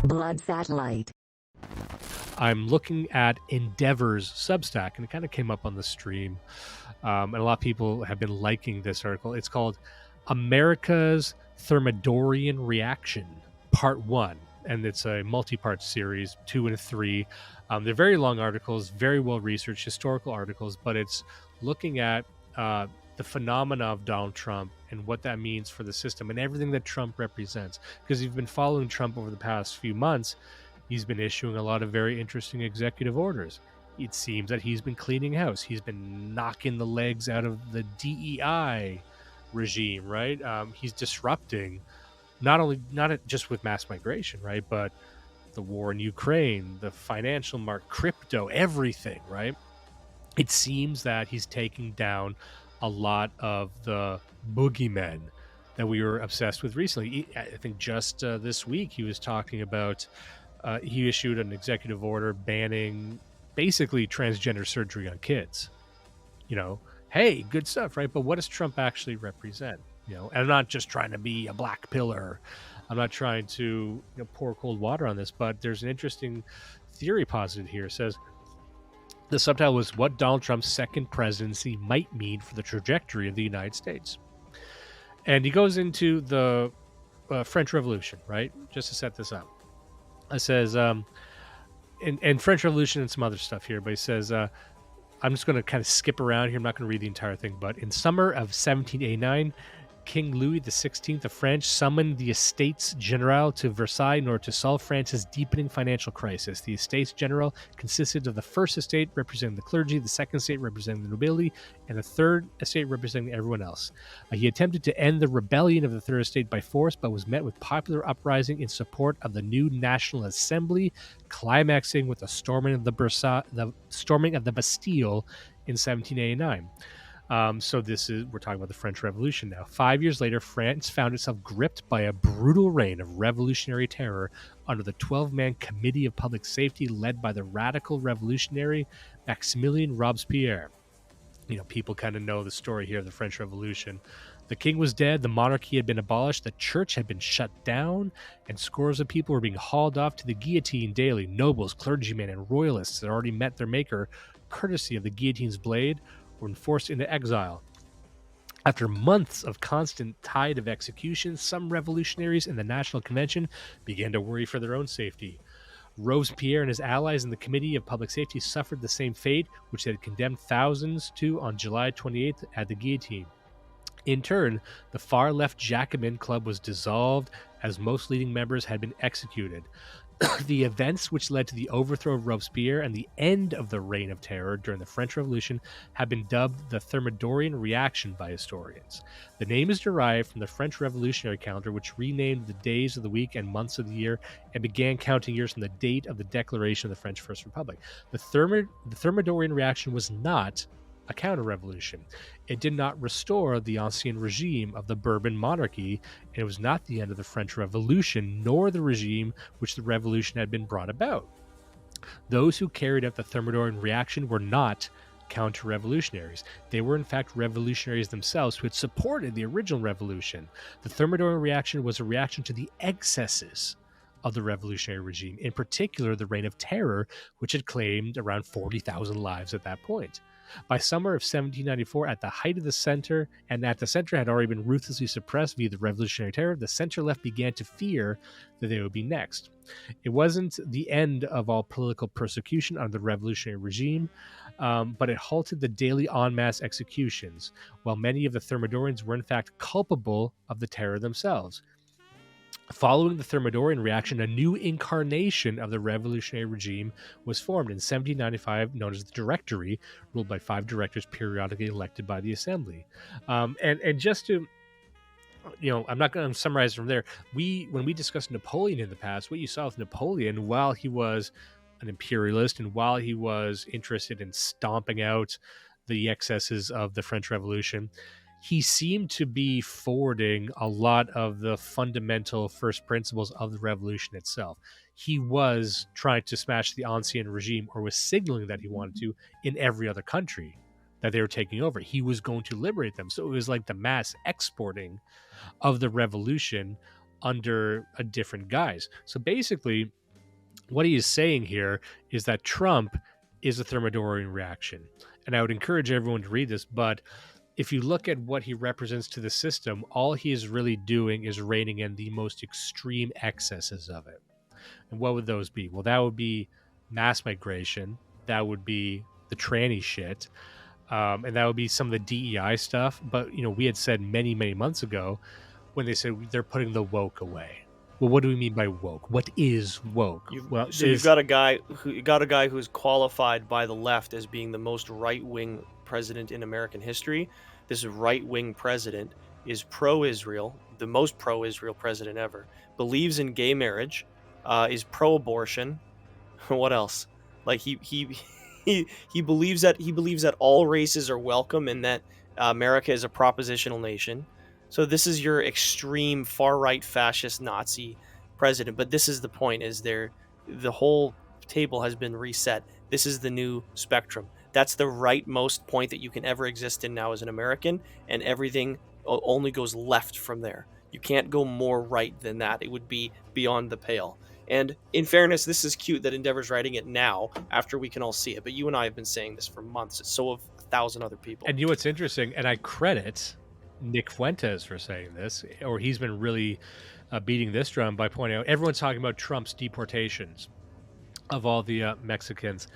Blood Satellite. I'm looking at Endeavor's Substack, and it kind of came up on the stream. And a lot of people have been liking this article. It's called America's Thermidorian Reaction, Part 1. And it's a multi-part series, 2 and 3. They're very long articles, very well-researched historical articles, but it's looking at the phenomena of Donald Trump and what that means for the system and everything that Trump represents. Because you've been following Trump over the past few months, he's been issuing a lot of very interesting executive orders. It seems that he's been cleaning house. He's been knocking the legs out of the DEI regime, right? He's disrupting not just with mass migration, right, but the war in Ukraine, the financial market, crypto, everything, right? It seems that he's taking down a lot of the boogeymen that we were obsessed with recently. I think just this week he was talking about he issued an executive order banning basically transgender surgery on kids. You know, hey, good stuff, right? But what does Trump actually represent? You know, and I'm not just trying to be a black pillar. I'm not trying to pour cold water on this, but there's an interesting theory posited here. It says the subtitle was "What Donald Trump's Second Presidency Might Mean for the Trajectory of the United States," and he goes into the French Revolution, right? Just to set this up. It says, and French Revolution and some other stuff here, but he says, I'm just going to kind of skip around here. I'm not going to read the entire thing, but in summer of 1789, King Louis XVI of France summoned the Estates General to Versailles in order to solve France's deepening financial crisis. The Estates General consisted of the first estate representing the clergy, the second estate representing the nobility, and the third estate representing everyone else. He attempted to end the rebellion of the third estate by force, but was met with popular uprising in support of the new National Assembly, climaxing with the storming of the Bastille in 1789. So we're talking about the French Revolution now. 5 years later, France found itself gripped by a brutal reign of revolutionary terror under the 12-man Committee of Public Safety led by the radical revolutionary Maximilien Robespierre. You know, people kind of know the story here of the French Revolution. The king was dead, the monarchy had been abolished, the church had been shut down, and scores of people were being hauled off to the guillotine daily. Nobles, clergymen, and royalists that already met their maker, courtesy of the guillotine's blade, were forced into exile. After months of constant tide of executions, some revolutionaries in the National Convention began to worry for their own safety. Robespierre and his allies in the Committee of Public Safety suffered the same fate, which they had condemned thousands to on July 28th at the guillotine. In turn, the far-left Jacobin Club was dissolved as most leading members had been executed. The events which led to the overthrow of Robespierre and the end of the reign of terror during the French Revolution have been dubbed the Thermidorian Reaction by historians. The name is derived from the French Revolutionary calendar, which renamed the days of the week and months of the year and began counting years from the date of the declaration of the French First Republic. The Thermidorian Reaction was not a counter-revolution. It did not restore the ancien regime of the Bourbon monarchy, and it was not the end of the French Revolution, nor the regime which the revolution had been brought about. Those who carried out the Thermidorian reaction were not counter-revolutionaries. They were in fact revolutionaries themselves who had supported the original revolution. The Thermidorian reaction was a reaction to the excesses of the revolutionary regime, in particular the Reign of Terror, which had claimed around 40,000 lives at that point. By summer of 1794, at the height of the center, and at the center had already been ruthlessly suppressed via the Revolutionary Terror, the center-left began to fear that they would be next. It wasn't the end of all political persecution under the revolutionary regime, but it halted the daily en masse executions, while many of the Thermidorians were in fact culpable of the terror themselves. Following the Thermidorian reaction, a new incarnation of the revolutionary regime was formed in 1795, known as the Directory, ruled by 5 directors periodically elected by the Assembly. And just to, I'm not going to summarize from there. When we discussed Napoleon in the past, what you saw with Napoleon, while he was an imperialist and while he was interested in stomping out the excesses of the French Revolution, he seemed to be forwarding a lot of the fundamental first principles of the revolution itself. He was trying to smash the ancien regime, or was signaling that he wanted to, in every other country that they were taking over. He was going to liberate them. So it was like the mass exporting of the revolution under a different guise. So basically, what he is saying here is that Trump is a Thermidorian reaction. And I would encourage everyone to read this, but if you look at what he represents to the system, all he is really doing is reining in the most extreme excesses of it. And what would those be? Well, that would be mass migration. That would be the tranny shit. And that would be some of the DEI stuff. But, we had said many, many months ago when they said they're putting the woke away. Well, what do we mean by woke? What is woke? You've got a guy who's qualified by the left as being the most right-wing president in American history. This right-wing president is pro-Israel, the most pro-Israel president ever. Believes in gay marriage, is pro-abortion. What else? Like he believes that all races are welcome and that America is a propositional nation. So this is your extreme far-right fascist Nazi president. But this is the point, the whole table has been reset. This is the new spectrum. That's the rightmost point that you can ever exist in now as an American, and everything only goes left from there. You can't go more right than that. It would be beyond the pale. And in fairness, this is cute that Endeavor's writing it now after we can all see it. But you and I have been saying this for months. So have 1,000 other people. And what's interesting, and I credit Nick Fuentes for saying this, or he's been really beating this drum by pointing out everyone's talking about Trump's deportations of all the Mexicans.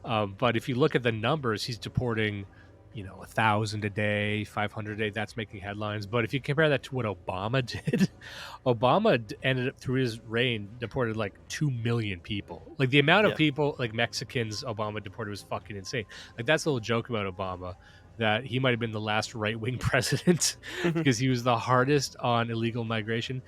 But if you look at the numbers, he's deporting, 1,000 a day, 500 a day. That's making headlines. But if you compare that to what Obama did, Obama ended up through his reign deported like 2 million people. Like the amount of people, like Mexicans, Obama deported was fucking insane. Like that's a little joke about Obama, that he might have been the last right-wing president because he was the hardest on illegal migration.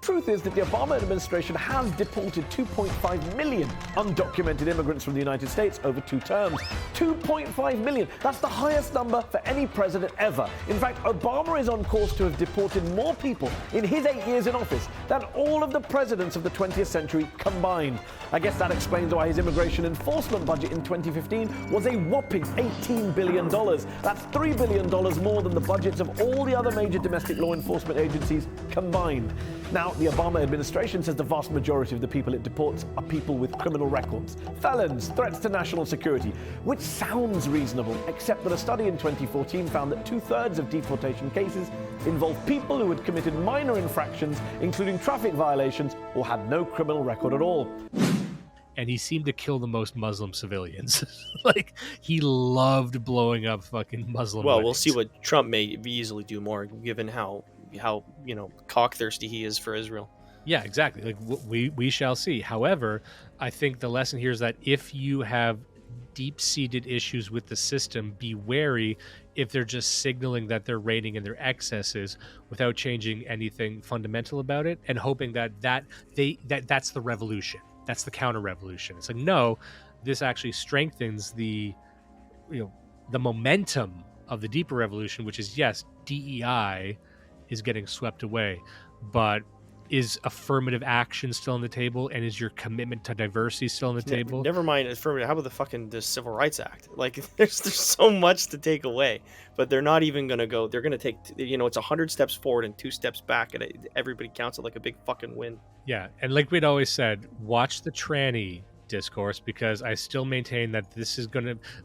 Truth is that the Obama administration has deported 2.5 million undocumented immigrants from the United States over 2 terms. 2.5 million. That's the highest number for any president ever. In fact, Obama is on course to have deported more people in his 8 years in office than all of the presidents of the 20th century combined. I guess that explains why his immigration enforcement budget in 2015 was a whopping $18 billion. That's $3 billion more than the budgets of all the other major domestic law enforcement agencies combined. Now, the Obama administration says the vast majority of the people it deports are people with criminal records, felons, threats to national security, which sounds reasonable, except that a study in 2014 found that 2/3 of deportation cases involved people who had committed minor infractions, including traffic violations, or had no criminal record at all. And he seemed to kill the most Muslim civilians. Like, he loved blowing up fucking Muslim Well, weddings. We'll see what Trump may easily do more, given how cock-thirsty he is for Israel. Yeah, exactly. Like we shall see. However, I think the lesson here is that if you have deep-seated issues with the system, be wary if they're just signaling that they're reining in their excesses without changing anything fundamental about it and hoping that's the revolution. That's the counter-revolution. It's like, no, this actually strengthens the momentum of the deeper revolution, which is, yes, DEI is getting swept away, but is affirmative action still on the table, and is your commitment to diversity still on the table? Never mind affirmative. How about the Civil Rights Act? Like, there's so much to take away, but they're not even going to go. They're going to take, it's 100 steps forward and 2 steps back, and everybody counts it like a big fucking win. Yeah, and like we'd always said, watch the tranny discourse, because I still maintain that this is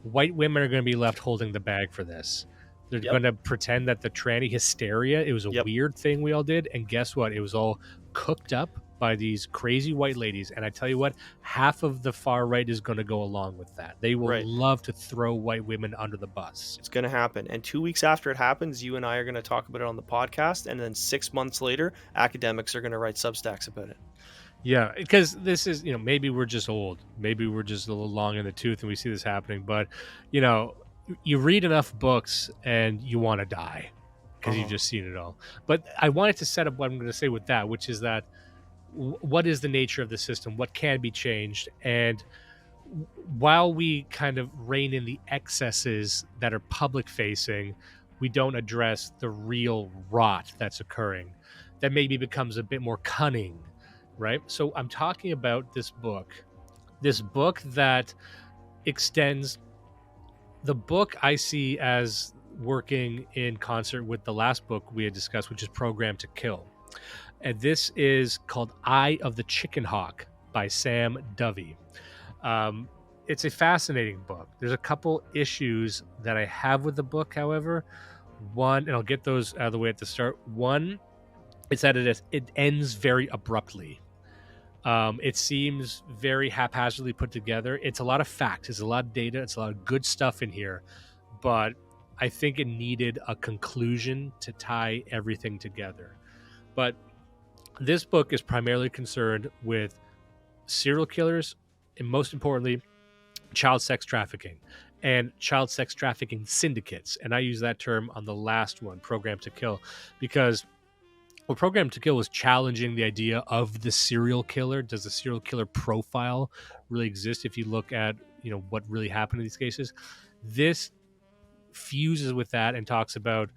white women are going to be left holding the bag for this. They're going to pretend that the tranny hysteria, it was a weird thing we all did. And guess what? It was all cooked up by these crazy white ladies. And I tell you what, half of the far right is going to go along with that. They will love to throw white women under the bus. It's going to happen. And 2 weeks after it happens, you and I are going to talk about it on the podcast. And then 6 months later, academics are going to write Substacks about it. Yeah, because this is, maybe we're just old. Maybe we're just a little long in the tooth and we see this happening. But, you read enough books and you want to die because you've just seen it all. But I wanted to set up what I'm going to say with that, which is that what is the nature of the system? What can be changed? And while we kind of rein in the excesses that are public facing, we don't address the real rot that's occurring that maybe becomes a bit more cunning, right? So I'm talking about this book that extends. The book I see as working in concert with the last book we had discussed, which is Programmed to Kill. And this is called Eye of the Chickenhawk by Sam Dovey. It's a fascinating book. There's a couple issues that I have with the book, however. One, and I'll get those out of the way at the start. One, it's that it ends very abruptly. It seems very haphazardly put together. It's a lot of facts, it's a lot of data, it's a lot of good stuff in here, but I think it needed a conclusion to tie everything together. But this book is primarily concerned with serial killers and, most importantly, child sex trafficking and child sex trafficking syndicates. And I use that term on the last one, Program to Kill, because Program to Kill was challenging the idea of the serial killer. Does the serial killer profile really exist if you look at, what really happened in these cases? This fuses with that and talks about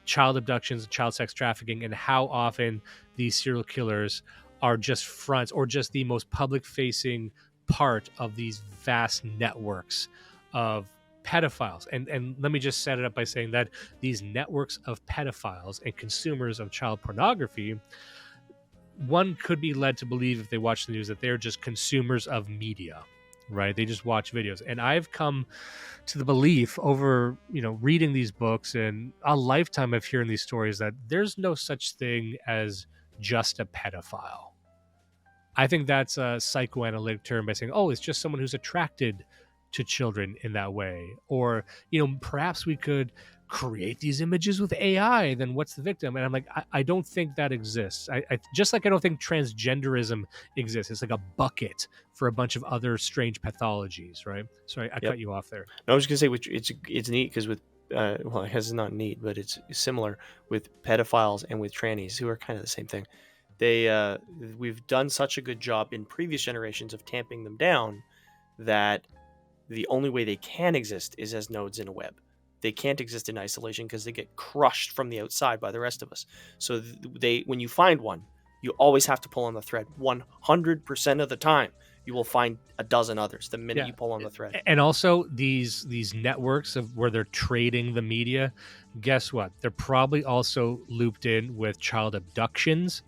child abductions, child sex trafficking, and how often these serial killers are just fronts or just the most public-facing part of these vast networks of pedophiles. And let me just set it up by saying that these networks of pedophiles and consumers of child pornography, one could be led to believe, if they watch the news, that they're just consumers of media, right? They just watch videos. And I've come to the belief over, reading these books and a lifetime of hearing these stories, that there's no such thing as just a pedophile. I think that's a psychoanalytic term by saying, oh, it's just someone who's attracted to children in that way. Or, perhaps we could create these images with AI, then what's the victim? And I'm like, I don't think that exists. I just like I don't think transgenderism exists. It's like a bucket for a bunch of other strange pathologies, right? Sorry, I cut you off there. No, I was going to say, which it's neat because with, well, I guess it's not neat, but it's similar with pedophiles and with trannies, who are kind of the same thing. We've done such a good job in previous generations of tamping them down that the only way they can exist is as nodes in a web. They can't exist in isolation because they get crushed from the outside by the rest of us. So when you find one, you always have to pull on the thread. 100% of the time, you will find a dozen others the minute you pull on the thread. And also these networks of where they're trading the media, guess what? They're probably also looped in with child abductions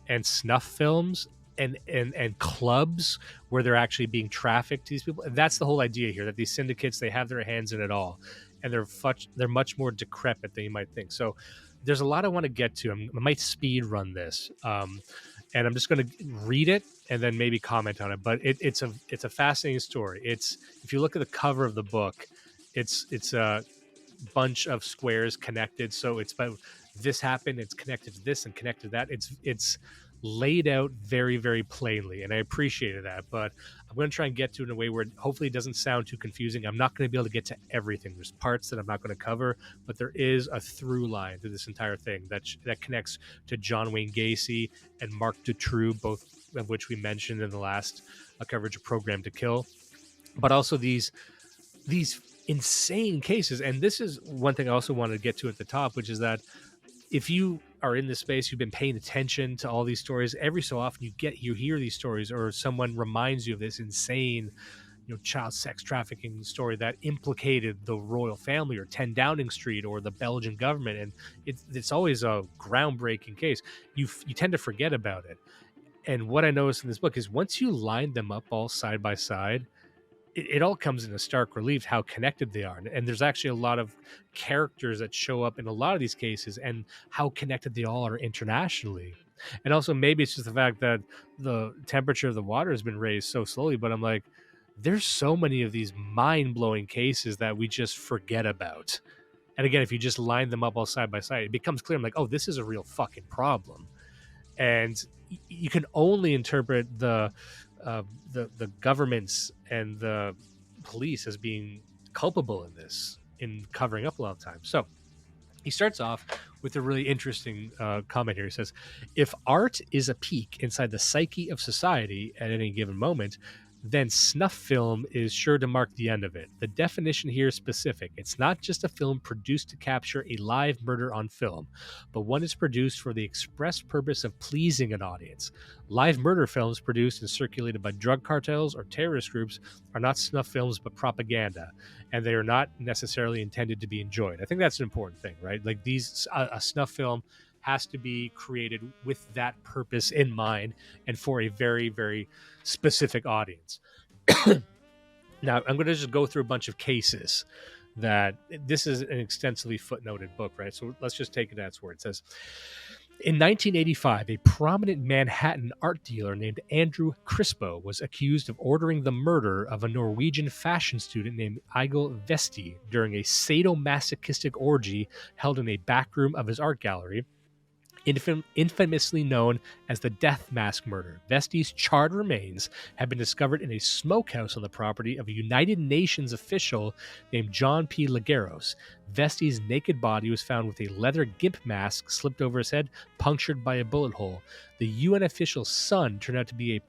and snuff films and clubs where they're actually being trafficked to these people. And that's the whole idea here, that these syndicates, they have their hands in it all, and they're much more decrepit than you might think. So there's a lot I want to get to. I might speed run this, and I'm just going to read it and then maybe comment on it. But it's a fascinating story. If you look at the cover of the book, it's a bunch of squares connected. So it's about this happened, it's connected to this and connected to that. It's laid out very, very plainly, and I appreciated that. But I'm going to try and get to it in a way where hopefully it doesn't sound too confusing. I'm not going to be able to get to everything. There's parts that I'm not going to cover, but there is a through line through this entire thing that connects to John Wayne Gacy and Marc Dutroux, both of which we mentioned in the last coverage of Program to Kill. But also these insane cases. And this is one thing I also wanted to get to at the top, which is that if you are in this space, you've been paying attention to all these stories, every so often you hear these stories, or someone reminds you of this insane, child sex trafficking story that implicated the royal family or 10 Downing Street or the Belgian government. And it's always a groundbreaking case. You tend to forget about it. And what I noticed in this book is once you line them up all side by side, it all comes into stark relief how connected they are. And there's actually a lot of characters that show up in a lot of these cases and how connected they all are internationally. And also maybe it's just the fact that the temperature of the water has been raised so slowly, but I'm like, there's so many of these mind-blowing cases that we just forget about. And again, if you just line them up all side by side, it becomes clear. I'm like, oh, this is a real fucking problem. And you can only interpret the governments and the police as being culpable in this, in covering up a lot of times. So he starts off with a really interesting comment here. He says, if art is a peek inside the psyche of society at any given moment, then snuff film is sure to mark the end of it. The definition here is specific. It's not just a film produced to capture a live murder on film, but one is produced for the express purpose of pleasing an audience. Live murder films produced and circulated by drug cartels or terrorist groups are not snuff films, but propaganda, and they are not necessarily intended to be enjoyed. I think that's an important thing, right? Like a snuff film has to be created with that purpose in mind and for a very, very specific audience. Now, I'm going to just go through a bunch of cases that this is an extensively footnoted book, right? So let's just take it at its word. It says, in 1985, a prominent Manhattan art dealer named Andrew Crispo was accused of ordering the murder of a Norwegian fashion student named Egil Vesti during a sadomasochistic orgy held in a back room of his art gallery, infamously known as the Death Mask murder. Vesti's charred remains have been discovered in a smokehouse on the property of a United Nations official named John P. Lagueros. Vesti's naked body was found with a leather gimp mask slipped over his head, punctured by a bullet hole. The UN official's son turned out to be a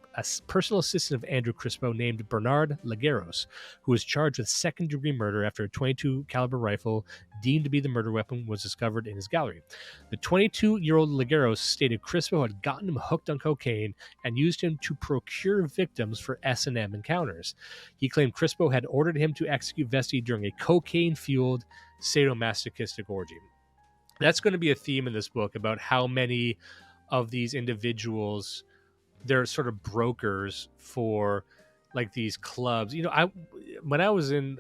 personal assistant of Andrew Crispo named Bernard Lagueros, who was charged with second-degree murder after a .22 caliber rifle deemed to be the murder weapon was discovered in his gallery. The 22-year-old Lagueros stated Crispo had gotten him hooked on cocaine and used him to procure victims for S&M encounters. He claimed Crispo had ordered him to execute Vesti during a cocaine-fueled sadomasochistic orgy. That's going to be a theme in this book about how many of these individuals, they're sort of brokers for like these clubs. You know, when I was in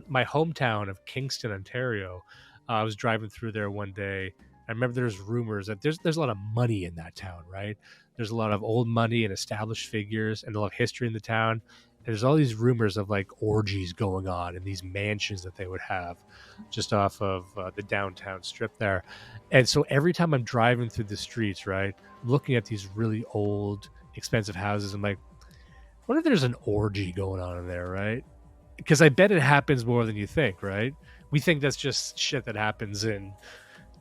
my hometown of Kingston, Ontario, I was driving through there one day. I remember there's rumors that there's a lot of money in that town, right? There's a lot of old money and established figures and a lot of history in the town. There's all these rumors of like orgies going on in these mansions that they would have just off of the downtown strip there. And so every time I'm driving through the streets, right, looking at these really old, expensive houses, I'm like, what if there's an orgy going on in there, right? Because I bet it happens more than you think, right? We think that's just shit that happens in,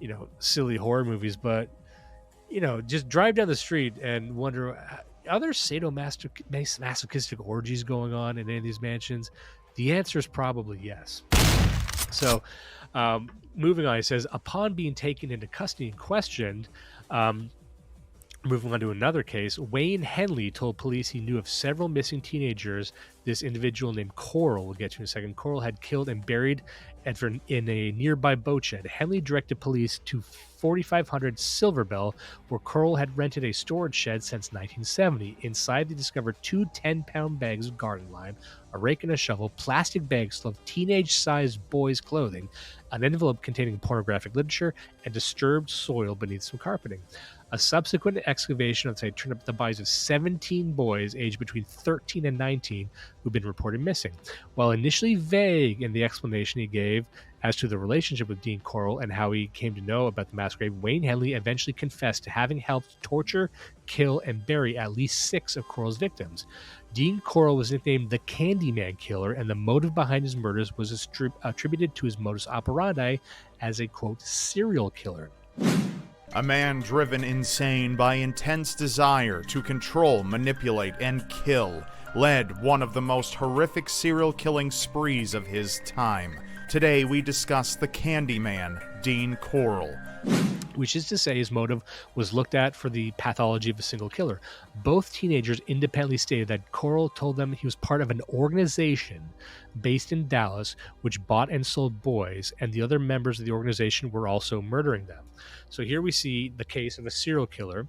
you know, silly horror movies, but, you know, just drive down the street and wonder, are there sadomasochistic orgies going on in any of these mansions? The answer is probably yes. So, moving on, he says, upon being taken into custody and questioned, moving on to another case, Wayne Henley told police he knew of several missing teenagers this individual named Corll, we'll get to in a second, Corll had killed and buried in a nearby boat shed. Henley directed police to 4500 Silver Bell, where Corll had rented a storage shed since 1970. Inside, they discovered two 10-pound bags of garden lime, a rake and a shovel, plastic bags full of teenage-sized boys' clothing, an envelope containing pornographic literature, and disturbed soil beneath some carpeting. A subsequent excavation on the site turned up the bodies of 17 boys aged between 13 and 19 who'd been reported missing. While initially vague in the explanation he gave as to the relationship with Dean Corll and how he came to know about the mass grave, Wayne Henley eventually confessed to having helped torture, kill, and bury at least 6 of Corll's victims. Dean Corll was nicknamed the Candyman Killer, and the motive behind his murders was attributed to his modus operandi as a, quote, serial killer. A man driven insane by intense desire to control, manipulate, and kill led one of the most horrific serial killing sprees of his time. Today we discuss the Candyman, Dean Corll. Which is to say his motive was looked at for the pathology of a single killer. Both teenagers independently stated that Corll told them he was part of an organization based in Dallas which bought and sold boys, and the other members of the organization were also murdering them. So here we see the case of a serial killer,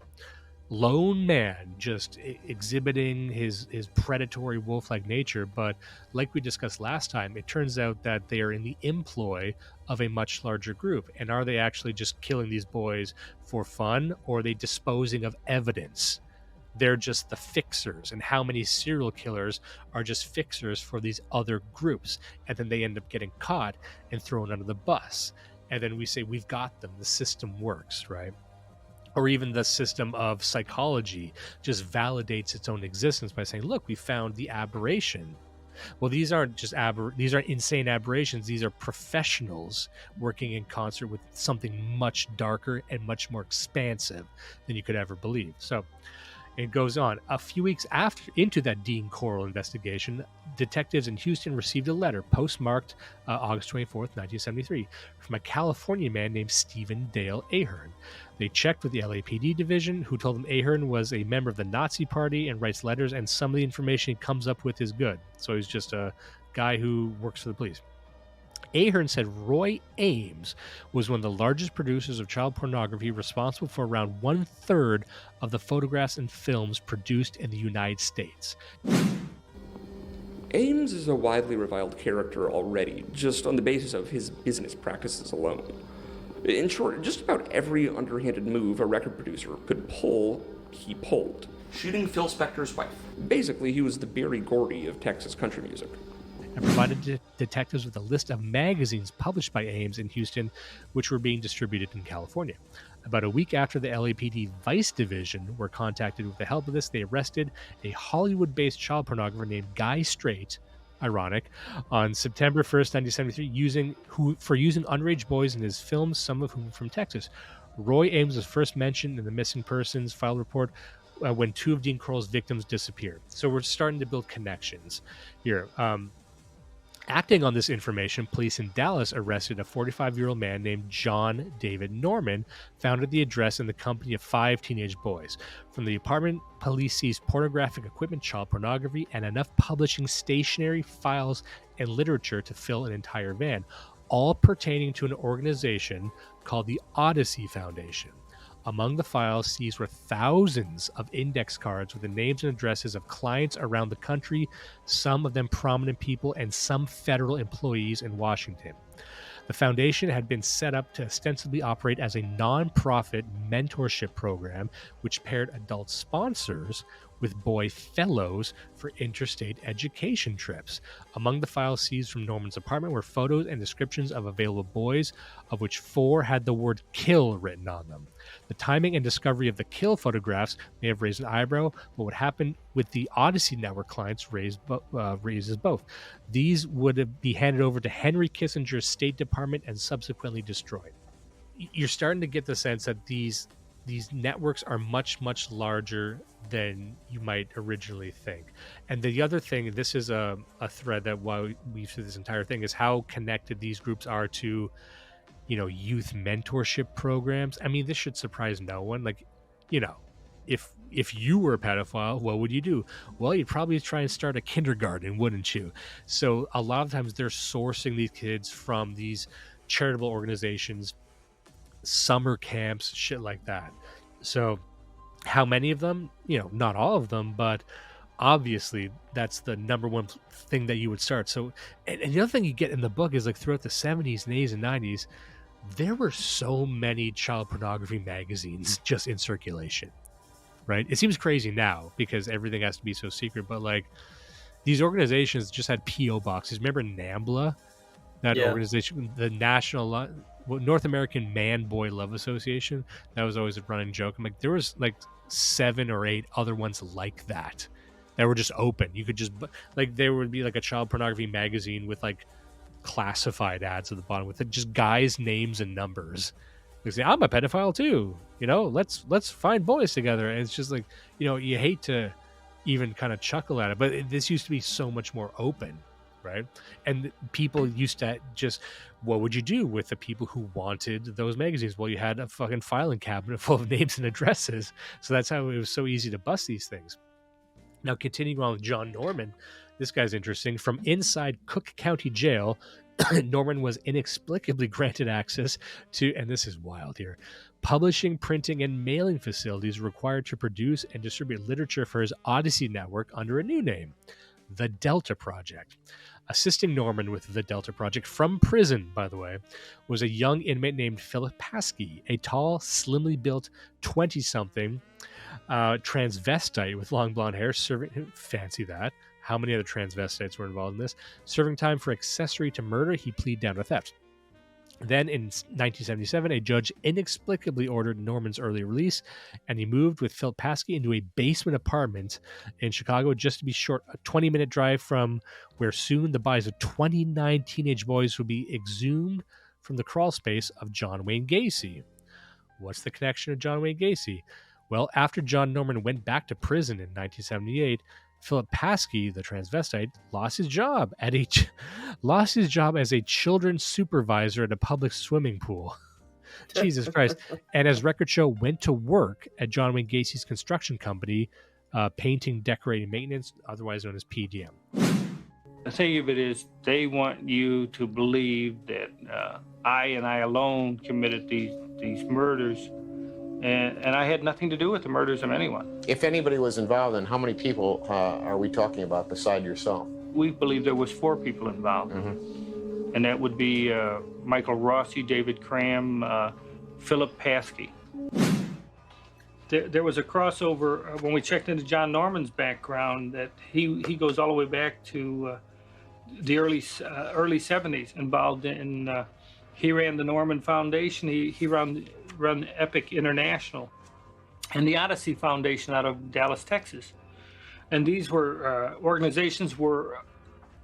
lone man, just exhibiting his predatory wolf-like nature. But like we discussed last time, it turns out that they are in the employ of a much larger group. And are they actually just killing these boys for fun, or are they disposing of evidence? They're just the fixers. And how many serial killers are just fixers for these other groups? And then they end up getting caught and thrown under the bus. And then we say, we've got them. The system works, right? Or even the system of psychology just validates its own existence by saying, look, we found the aberration. Well, these aren't just these are insane aberrations. These are professionals working in concert with something much darker and much more expansive than you could ever believe. So it goes on. A few weeks into that Dean Corll investigation, detectives in Houston received a letter postmarked August 24th, 1973, from a California man named Stephen Dale Ahern. They checked with the LAPD division, who told them Ahern was a member of the Nazi Party and writes letters, and some of the information he comes up with is good. So he's just a guy who works for the police. Ahern said Roy Ames was one of the largest producers of child pornography, responsible for around 1/3 of the photographs and films produced in the United States. Ames is a widely reviled character already, just on the basis of his business practices alone. In short, just about every underhanded move a record producer could pull, he pulled. Shooting Phil Spector's wife. Basically, he was the Berry Gordy of Texas country music. And provided detectives with a list of magazines published by Ames in Houston, which were being distributed in California. About a week after the LAPD Vice Division were contacted with the help of this, they arrested a Hollywood-based child pornographer named Guy Straight, ironic, on September 1st, 1973, for using underage boys in his films, some of whom from Texas. Roy Ames was first mentioned in the missing persons file report when 2 of Dean Corll's victims disappeared. So we're starting to build connections here. Acting on this information, police in Dallas arrested a 45-year-old man named John David Norman, found at the address in the company of 5 teenage boys. From the apartment, police seized pornographic equipment, child pornography, and enough publishing stationery, files, and literature to fill an entire van, all pertaining to an organization called the Odyssey Foundation. Among the files seized were thousands of index cards with the names and addresses of clients around the country, some of them prominent people, and some federal employees in Washington. The foundation had been set up to ostensibly operate as a non-profit mentorship program which paired adult sponsors with boy fellows for interstate education trips. Among the files seized from Norman's apartment were photos and descriptions of available boys, of which 4 had the word kill written on them. The timing and discovery of the kill photographs may have raised an eyebrow, but what happened with the Odyssey Network clients raises both. These would be handed over to Henry Kissinger's State Department and subsequently destroyed. You're starting to get the sense that these networks are much, much larger than you might originally think. And the other thing, this is a thread that why we've through this entire thing, is how connected these groups are to, youth mentorship programs. I mean, this should surprise no one. Like, if you were a pedophile, what would you do? Well, you'd probably try and start a kindergarten, wouldn't you? So a lot of times they're sourcing these kids from these charitable organizations, summer camps, shit like that. So how many of them? Not all of them, but obviously that's the number one thing that you would start. So, and the other thing you get in the book is, like, throughout the 70s and 80s and 90s, there were so many child pornography magazines just in circulation, right? It seems crazy now because everything has to be so secret, but like these organizations just had PO boxes. Remember NAMBLA, that organization, the National North American Man Boy Love Association? That was always a running joke. I'm like, there was like 7 or 8 other ones like that were just open. You could just, like, there would be like a child pornography magazine with like classified ads at the bottom with just guys' names and numbers. They say, I'm a pedophile too, let's find boys together. And it's just like, you hate to even kind of chuckle at it, but this used to be so much more open, right? And people used to just, what would you do with the people who wanted those magazines? Well, you had a fucking filing cabinet full of names and addresses. So that's how it was so easy to bust these things. Now, continuing on with John Norman, this guy's interesting. From inside Cook County Jail, Norman was inexplicably granted access to, and this is wild here, publishing, printing, and mailing facilities required to produce and distribute literature for his Odyssey Network under a new name, the Delta Project. Assisting Norman with the Delta Project from prison, by the way, was a young inmate named Philip Paskey, a tall, slimly built 20-something transvestite with long blonde hair, serving, fancy that. How many other transvestites were involved in this? Serving time for accessory to murder, he pleaded down to theft. Then in 1977, a judge inexplicably ordered Norman's early release, and he moved with Phil Paskey into a basement apartment in Chicago, just to be short, a 20-minute drive from where soon the bodies of 29 teenage boys would be exhumed from the crawl space of John Wayne Gacy. What's the connection to John Wayne Gacy? Well, after John Norman went back to prison in 1978, Philip Paskey, the transvestite, lost his job as a children's supervisor at a public swimming pool. Jesus Christ. And as records show, went to work at John Wayne Gacy's construction company, painting, decorating, maintenance, otherwise known as PDM. The thing of it is, they want you to believe that I and I alone committed these murders, and I had nothing to do with the murders of anyone. If anybody was involved, then how many people are we talking about beside yourself? We believe there was 4 people involved, and that would be Michael Rossi, David Cram, Philip Paskey. There was a crossover when we checked into John Norman's background that he goes all the way back to the early 70s, involved in, he ran the Norman Foundation, he run Epic International, and the Odyssey Foundation out of Dallas, Texas. And these were organizations where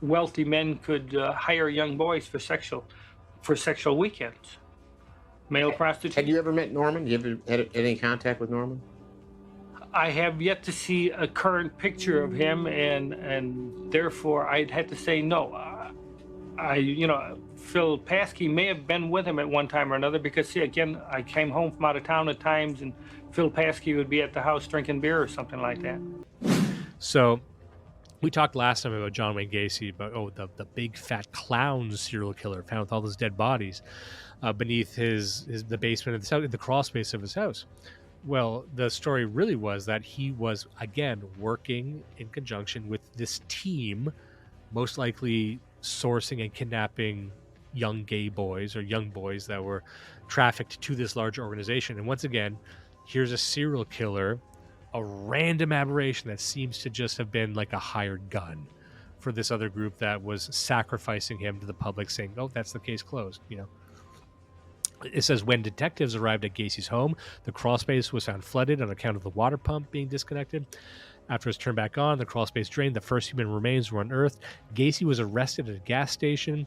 wealthy men could hire young boys for sexual weekends. Male prostitution. Had you ever met Norman? You ever had any contact with Norman? I have yet to see a current picture of him, and therefore I'd have to say no. Phil Paskey may have been with him at one time or another, because, see, again, I came home from out of town at times, and Phil Paskey would be at the house drinking beer or something like that. So we talked last time about John Wayne Gacy, about the big fat clown serial killer found with all those dead bodies beneath the basement of his house, in the crawl space of his house. Well, the story really was that he was, again, working in conjunction with this team, most likely sourcing and kidnapping young gay boys or young boys that were trafficked to this large organization. And once again, here's a serial killer, a random aberration that seems to just have been like a hired gun for this other group that was sacrificing him to the public, saying, oh, that's the case closed, It says, when detectives arrived at Gacy's home, the crawl space was found flooded on account of the water pump being disconnected. After it was turned back on, the crawl space drained. The first human remains were unearthed. Gacy was arrested at a gas station.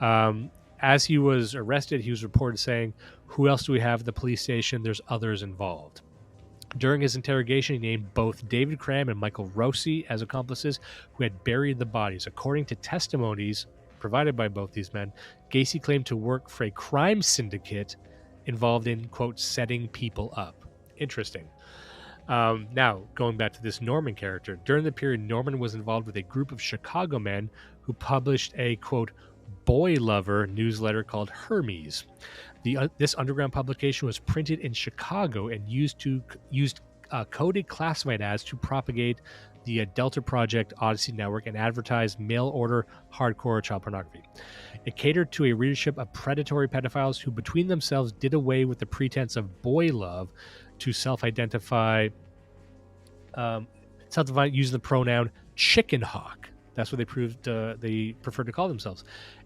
As he was arrested, he was reported saying, who else do we have at the police station? There's others involved. During his interrogation, he named both David Cram and Michael Rossi as accomplices who had buried the bodies. According to testimonies provided by both these men, Gacy claimed to work for a crime syndicate involved in, quote, setting people up. Interesting. Now, going back to this Norman character, during the period, Norman was involved with a group of Chicago men who published a, quote, boy lover newsletter called Hermes. This underground publication was printed in Chicago and used coded classified ads to propagate the Delta Project Odyssey Network and advertise mail-order hardcore child pornography. It catered to a readership of predatory pedophiles who between themselves did away with the pretense of boy love to self-identify using the pronoun Chickenhawk. That's what they prefer to call themselves.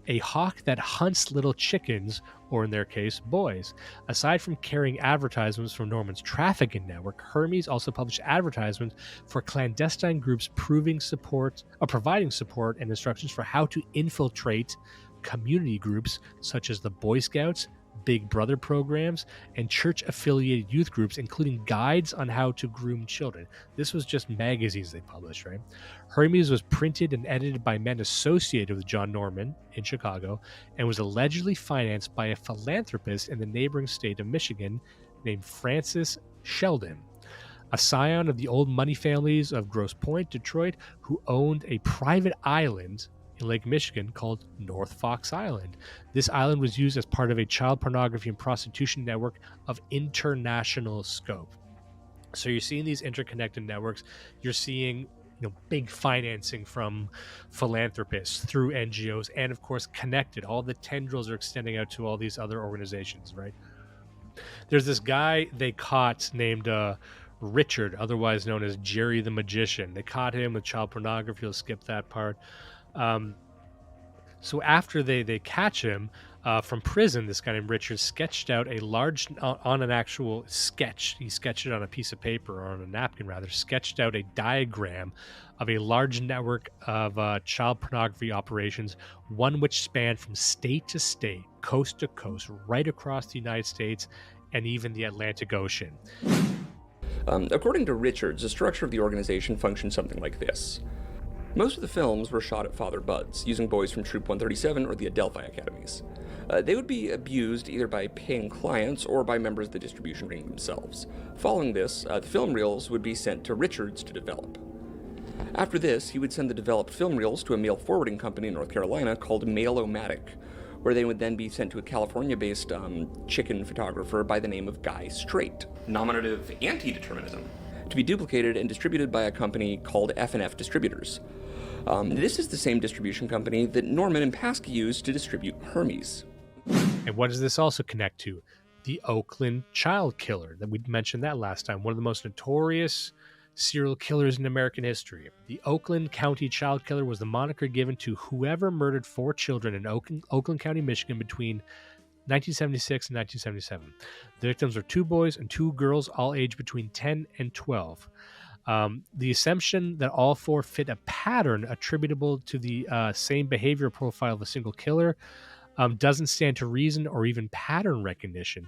A hawk that hunts little chickens, or in their case, boys. Aside from carrying advertisements from Norman's trafficking network, Hermes also published advertisements for clandestine groups providing support and instructions for how to infiltrate community groups such as the Boy Scouts, Big Brother programs, and church-affiliated youth groups, including guides on how to groom children. This was just magazines they published, right? Hermes was printed and edited by men associated with John Norman in Chicago and was allegedly financed by a philanthropist in the neighboring state of Michigan named Francis Sheldon, a scion of the old money families of Grosse Pointe, Detroit, who owned a private island in Lake Michigan called North Fox Island. This island was used as part of a child pornography and prostitution network of international scope. So you're seeing these interconnected networks. You're seeing big financing from philanthropists through NGOs, and of course connected. All the tendrils are extending out to all these other organizations, right? There's this guy they caught named Richard, otherwise known as Jerry the Magician. They caught him with child pornography. We'll skip that part. So after they catch him from prison, this guy named Richard sketched out a large, on an actual sketch, he sketched it on a piece of paper, or on a napkin rather, sketched out a diagram of a large network of child pornography operations, one which spanned from state to state, coast to coast, right across the United States and even the Atlantic Ocean. According to Richards, the structure of the organization functioned something like this. Most of the films were shot at Father Budd's, using boys from Troop 137 or the Adelphi Academies. They would be abused either by paying clients or by members of the distribution ring themselves. Following this, the film reels would be sent to Richards to develop. After this, he would send the developed film reels to a mail forwarding company in North Carolina called Mail-O-Matic, where they would then be sent to a California-based chicken photographer by the name of Guy Straight, nominative anti-determinism, to be duplicated and distributed by a company called F&F Distributors. This is the same distribution company that Norman and Paskey used to distribute Hermes. And what does this also connect to? The Oakland child killer that we mentioned that last time, one of the most notorious serial killers in American history. The Oakland County child killer was the moniker given to whoever murdered 4 children in Oakland County, Michigan between 1976 and 1977. The victims were 2 boys and 2 girls, all aged between 10 and 12. The assumption that all 4 fit a pattern attributable to the same behavioral profile of a single killer doesn't stand to reason or even pattern recognition.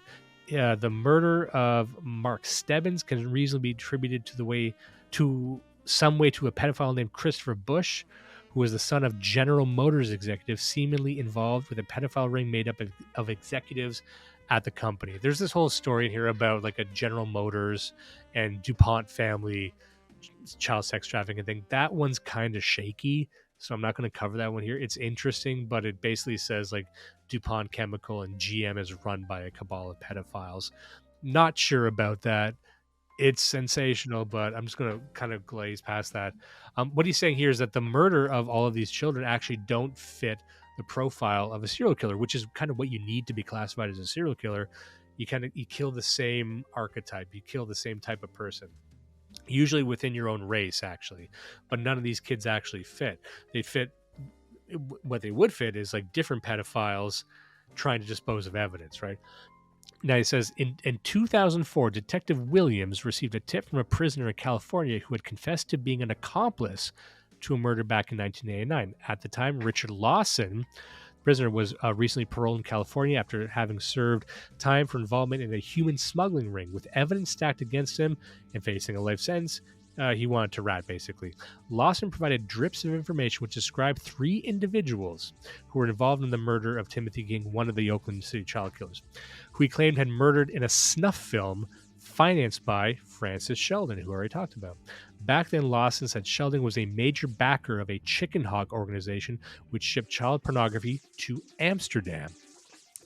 The murder of Marc Stebbins can reasonably be attributed to some way to a pedophile named Christopher Bush, who was the son of General Motors executive, seemingly involved with a pedophile ring made up of executives at the company. There's this whole story in here about like a General Motors and DuPont family child sex trafficking thing. That one's kind of shaky, so I'm not going to cover that one here. It's interesting, but it basically says like DuPont Chemical and GM is run by a cabal of pedophiles. Not sure about that. It's sensational, but I'm just going to kind of glaze past that. What he's saying here is that the murder of all of these children actually don't fit the profile of a serial killer, which is kind of what you need to be classified as a serial killer. You kill the same archetype, you kill the same type of person, usually within your own race, actually. But none of these kids actually fit. What they would fit is like different pedophiles trying to dispose of evidence, right? Now, he says, in 2004, Detective Williams received a tip from a prisoner in California who had confessed to being an accomplice to a murder back in 1989. At the time, Richard Lawson, prisoner, was recently paroled in California after having served time for involvement in a human smuggling ring. With evidence stacked against him and facing a life sentence, he wanted to rat, basically. Lawson provided drips of information which described 3 individuals who were involved in the murder of Timothy King, one of the Oakland City child killers, who he claimed had murdered in a snuff film financed by Francis Sheldon, who I already talked about. Back then, Lawson said Sheldon was a major backer of a Chickenhawk organization which shipped child pornography to Amsterdam.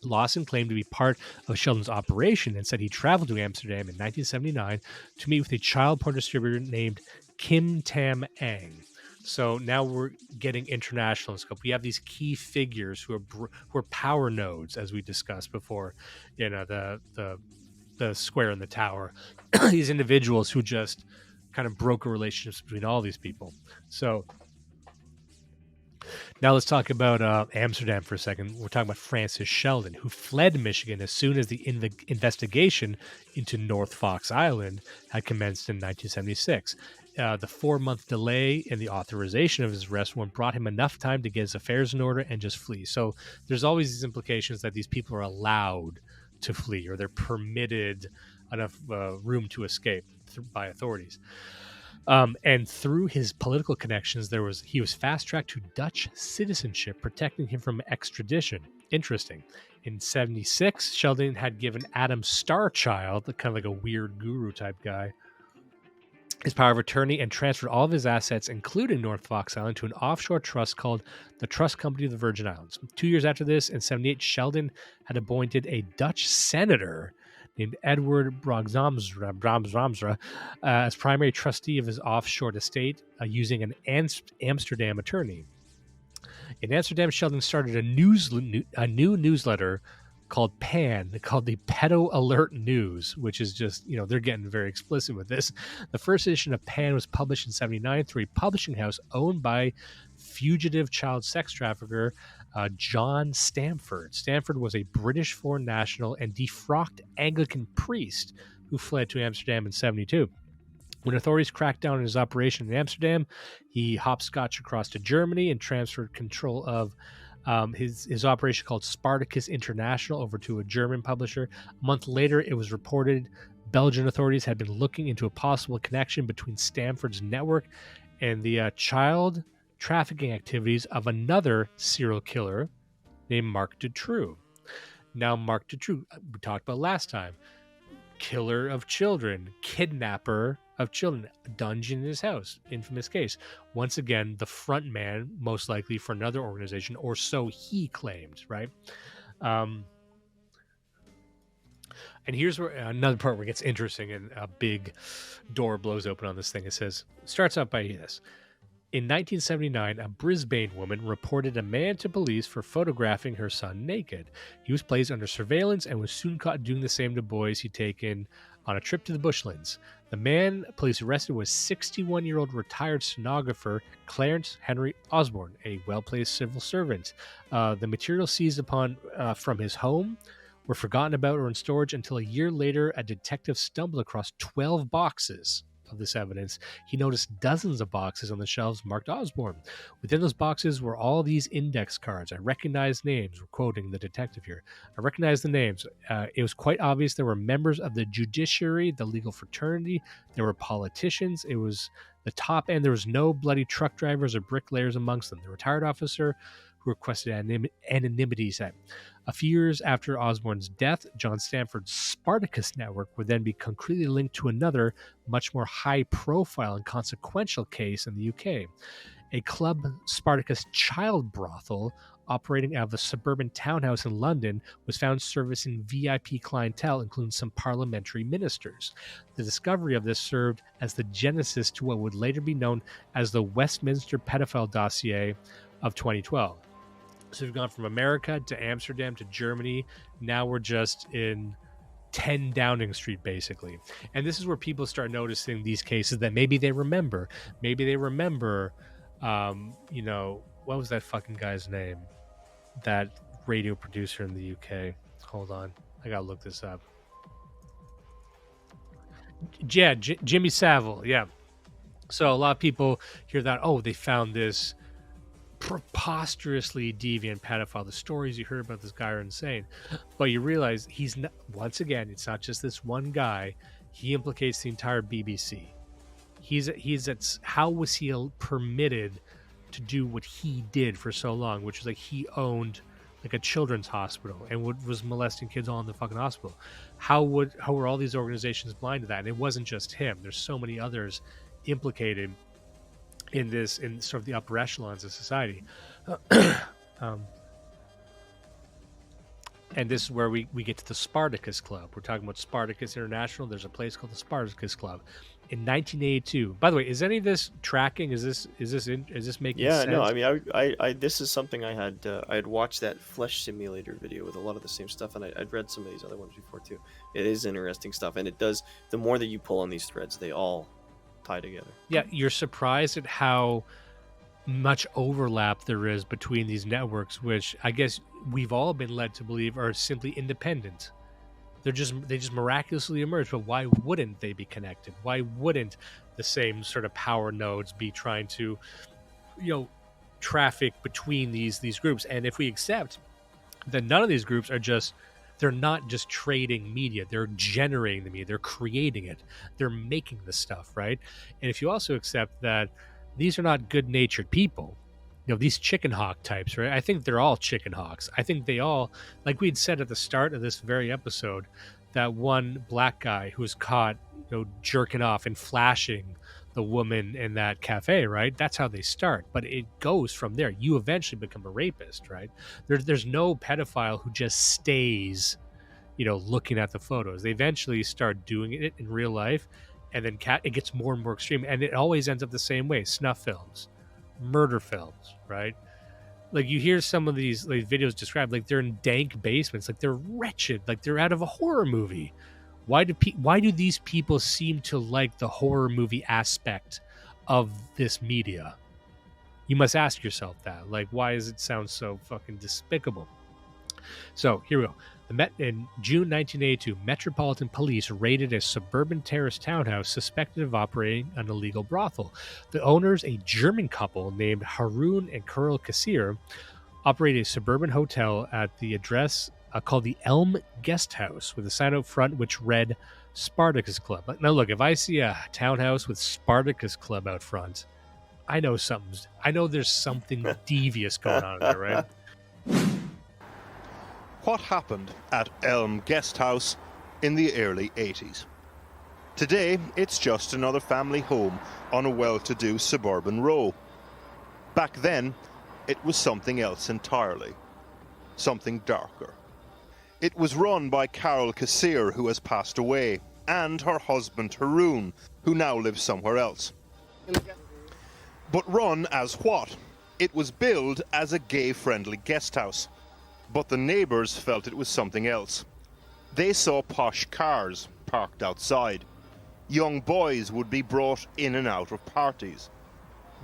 Lawson claimed to be part of Sheldon's operation and said he traveled to Amsterdam in 1979 to meet with a child porn distributor named Kim Tam Ang. So now we're getting international in scope. We have these key figures who are power nodes, as we discussed before. You know, the square and the tower. These individuals who just kind of broker relationships between all these people. So now let's talk about Amsterdam for a second. We're talking about Francis Sheldon, who fled Michigan as soon as the investigation into North Fox Island had commenced in 1976. The 4-month delay in the authorization of his arrest warrant brought him enough time to get his affairs in order and just flee. So there's always these implications that these people are allowed to flee, or they're permitted enough room to escape by authorities. And through his political connections, he was fast-tracked to Dutch citizenship, protecting him from extradition. Interesting. In 1976, Sheldon had given Adam Starchild, kind of like a weird guru type guy, his power of attorney and transferred all of his assets, including North Fox Island, to an offshore trust called the Trust Company of the Virgin Islands. 2 years after this, in 1978, Sheldon had appointed a Dutch senator named Edward Brahmsra as primary trustee of his offshore estate, using an Amsterdam attorney. In Amsterdam, Sheldon started a new newsletter called PAN, called the Pedo Alert News, which is just, they're getting very explicit with this. The first edition of PAN was published in 1979 through a publishing house owned by fugitive child sex trafficker John Stamford. Stamford was a British foreign national and defrocked Anglican priest who fled to Amsterdam in 1972. When authorities cracked down on his operation in Amsterdam, he hopscotched across to Germany and transferred control of his operation called Spartacus International over to a German publisher. A month later, it was reported Belgian authorities had been looking into a possible connection between Stamford's network and the child trafficking activities of another serial killer named Marc Dutroux. Now, Marc Dutroux, we talked about last time, killer of children, kidnapper of children, dungeon in his house, infamous case. Once again, the front man, most likely for another organization, or so he claimed, right? And here's where another part where it gets interesting and a big door blows open on this thing. It says, starts out by this. In 1979, a Brisbane woman reported a man to police for photographing her son naked. He was placed under surveillance and was soon caught doing the same to boys he'd taken on a trip to the bushlands. The man police arrested was 61-year-old retired stenographer Clarence Henry Osborne, a well-placed civil servant. The material seized upon from his home were forgotten about or in storage until a year later, a detective stumbled across 12 boxes of this evidence. He noticed dozens of boxes on the shelves marked Osborne. Within those boxes were all these index cards. I recognized names. We're quoting the detective here. I recognized the names. It was quite obvious there were members of the judiciary, the legal fraternity. There were politicians. It was the top end. There was no bloody truck drivers or bricklayers amongst them. The retired officer who requested anonymity said, a few years after Osborne's death, John Stanford's Spartacus network would then be concretely linked to another, much more high-profile and consequential case in the UK. A club Spartacus child brothel operating out of a suburban townhouse in London was found servicing VIP clientele, including some parliamentary ministers. The discovery of this served as the genesis to what would later be known as the Westminster Pedophile Dossier of 2012. So we've gone from America to Amsterdam to Germany. Now we're just in 10 Downing Street, basically. And this is where people start noticing these cases that maybe they remember. Maybe they remember, what was that fucking guy's name? That radio producer in the UK. Hold on. I gotta look this up. Yeah, Jimmy Savile. Yeah. So a lot of people hear that, oh, they found this preposterously deviant pedophile. The stories you heard about this guy are insane, but you realize he's not, once again, it's not just this one guy. He implicates the entire BBC. How was he permitted to do what he did for so long, which was like he owned like a children's hospital and was molesting kids all in the fucking hospital? How were all these organizations blind to that? And it wasn't just him. There's so many others implicated in sort of the upper echelons of society. And this is where we get to the Spartacus Club. We're talking about Spartacus International. There's a place called the Spartacus Club. In 1982. By the way, is any of this tracking? Is this making sense? Yeah, no. I mean, I this is something I had watched that Flesh Simulator video with a lot of the same stuff, and I'd read some of these other ones before too. It is interesting stuff, and it does. The more that you pull on these threads, they all tie together. Yeah, you're surprised at how much overlap there is between these networks, which I guess we've all been led to believe are simply independent. They just miraculously emerge, but why wouldn't they be connected? Why wouldn't the same sort of power nodes be trying to, traffic between these groups? And if we accept that none of these groups they're not just trading media, they're generating the media, they're creating it, they're making the stuff, right? And if you also accept that these are not good-natured people, these Chickenhawk types, right? I think they're all Chickenhawks. I think they all, like we'd said at the start of this very episode, that one black guy who was caught, jerking off and flashing the woman in that cafe, right? That's how they start. But it goes from there. You eventually become a rapist, right? There's no pedophile who just stays, looking at the photos. They eventually start doing it in real life, and then it gets more and more extreme. And it always ends up the same way. Snuff films. Murder films, right? Like you hear some of these videos described like they're in dank basements, like they're wretched, like they're out of a horror movie. Why do these people seem to like the horror movie aspect of this media? You must ask yourself that. Like, why does it sound so fucking despicable? So here we go. In June 1982, Metropolitan Police raided a suburban terrace townhouse suspected of operating an illegal brothel. The owners, a German couple named Harun and Corll Kassir, operated a suburban hotel at the address called the Elm Guest House, with a sign out front which read Spartacus Club. Now look, if I see a townhouse with Spartacus Club out front, I know there's something devious going on in there, right? What happened at Elm Guest House in the early 80s. Today, it's just another family home on a well-to-do suburban row. Back then, it was something else entirely. Something darker. It was run by Carol Kassir, who has passed away, and her husband Haroon, who now lives somewhere else. But run as what? It was billed as a gay-friendly guest house. But the neighbours felt it was something else. They saw posh cars parked outside. Young boys would be brought in and out of parties.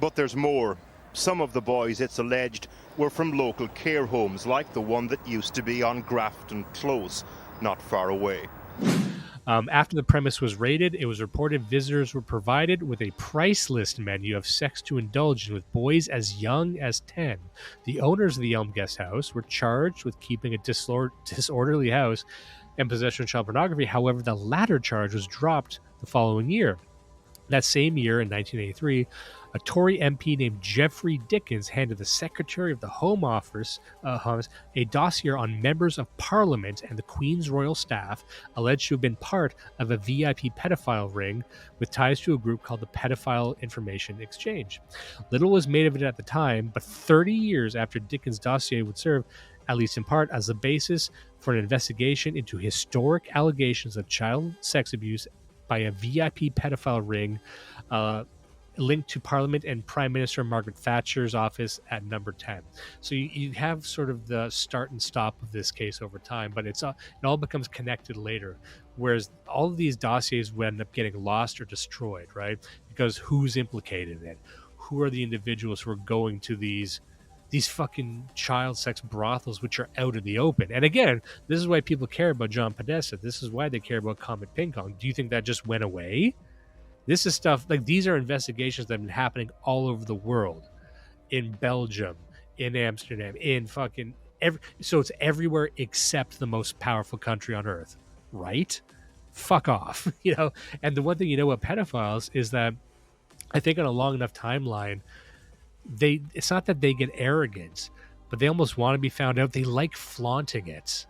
But there's more. Some of the boys, it's alleged, were from local care homes like the one that used to be on Grafton Close, not far away. After the premise was raided, it was reported visitors were provided with a price list menu of sex to indulge in with boys as young as 10. The owners of the Elm Guest House were charged with keeping a disorderly house and possession of child pornography. However, the latter charge was dropped the following year. That same year, in 1983, a Tory MP named Geoffrey Dickens handed the Secretary of the Home Office a dossier on members of Parliament and the Queen's royal staff alleged to have been part of a VIP pedophile ring with ties to a group called the Pedophile Information Exchange. Little was made of it at the time, but 30 years after Dickens' dossier would serve, at least in part, as the basis for an investigation into historic allegations of child sex abuse by a VIP pedophile ring linked to Parliament and Prime Minister Margaret Thatcher's office at number 10. So you have sort of the start and stop of this case over time, but it all becomes connected later, whereas all of these dossiers would end up getting lost or destroyed, right? Because who's implicated in it? Who are the individuals who are going to these fucking child sex brothels which are out in the open? And again, this is why people care about John Podesta. This is why they care about Comet Ping Pong. Do you think that just went away? This is stuff, like, these are investigations that have been happening all over the world. In Belgium, in Amsterdam, in fucking so it's everywhere except the most powerful country on earth, right? Fuck off. And the one thing about pedophiles is that I think on a long enough timeline, it's not that they get arrogant, but they almost want to be found out. They like flaunting it.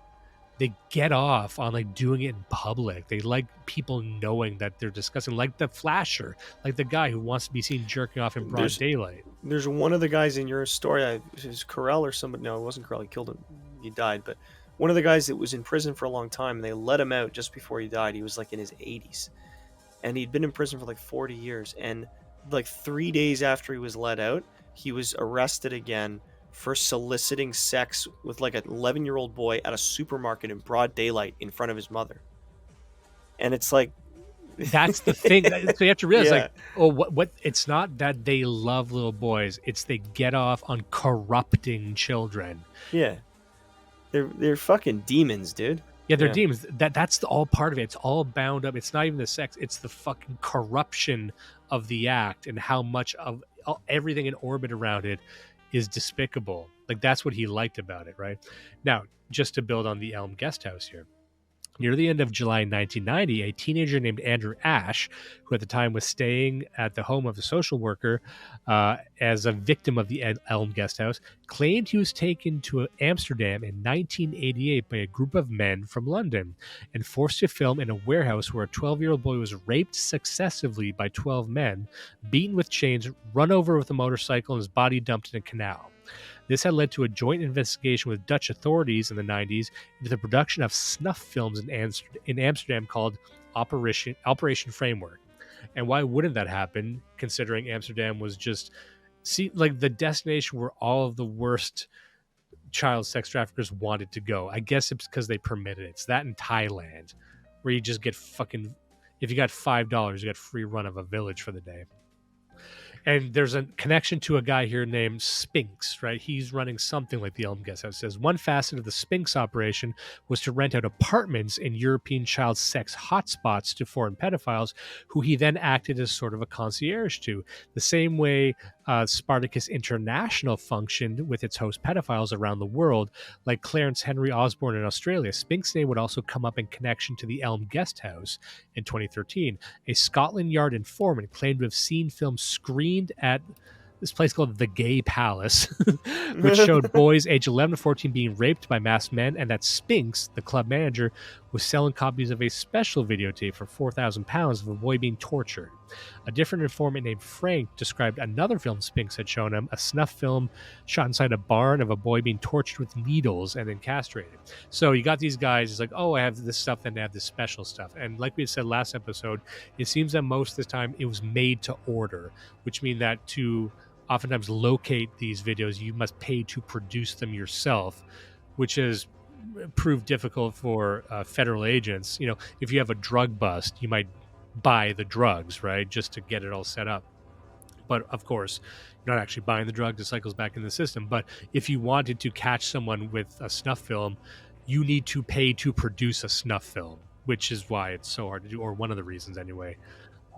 They get off on doing it in public. They like people knowing that they're discussing, like the flasher, like the guy who wants to be seen jerking off in broad daylight. There's one of the guys in your story, it was Corll or somebody. No, it wasn't Corll. He killed him. He died. But one of the guys that was in prison for a long time, and they let him out just before he died. He was in his 80s, and he'd been in prison for 40 years. And 3 days after he was let out, he was arrested again for soliciting sex with an 11-year-old boy at a supermarket in broad daylight in front of his mother. And it's that's the thing. So you have to realize, what? It's not that they love little boys; it's they get off on corrupting children. Yeah, they're fucking demons, dude. Yeah, they're demons. That's all part of it. It's all bound up. It's not even the sex; it's the fucking corruption of the act and how much of everything in orbit around it is despicable. That's what he liked about it, right? Now, just to build on the Elm Guest House here. Near the end of July 1990, a teenager named Andrew Ashe, who at the time was staying at the home of a social worker as a victim of the Elm Guest House, claimed he was taken to Amsterdam in 1988 by a group of men from London and forced to film in a warehouse where a 12-year-old boy was raped successively by 12 men, beaten with chains, run over with a motorcycle, and his body dumped in a canal. This had led to a joint investigation with Dutch authorities in the 90s into the production of snuff films in Amsterdam called Operation Framework. And why wouldn't that happen, considering Amsterdam was just the destination where all of the worst child sex traffickers wanted to go? I guess it's because they permitted it. It's that in Thailand, where you just get if you got $5, you got free run of a village for the day. And there's a connection to a guy here named Spinks, right? He's running something like the Elm Guest House. It says one facet of the Spinks operation was to rent out apartments in European child sex hotspots to foreign pedophiles, who he then acted as sort of a concierge to. The same way Spartacus International functioned with its host pedophiles around the world, like Clarence Henry Osborne in Australia. Spinks' name would also come up in connection to the Elm Guest House in 2013. A Scotland Yard informant claimed to have seen films screened at this place called the Gay Palace, which showed boys aged 11 to 14 being raped by masked men, and that Spinks, the club manager, was selling copies of a special videotape for £4,000 of a boy being tortured. A different informant named Frank described another film Spinks had shown him, a snuff film shot inside a barn of a boy being tortured with needles and then castrated. So you got these guys, it's like, oh, I have this stuff, then they have this special stuff. And like we had said last episode, it seems that most of the time it was made to order, which means that to oftentimes locate these videos, you must pay to produce them yourself, which has proved difficult for federal agents. You know, if you have a drug bust, you might buy the drugs, right, just to get it all set up. But of course, you're not actually buying the drug, it cycles back in the system. But if you wanted to catch someone with a snuff film, you need to pay to produce a snuff film, which is why it's so hard to do, or one of the reasons anyway.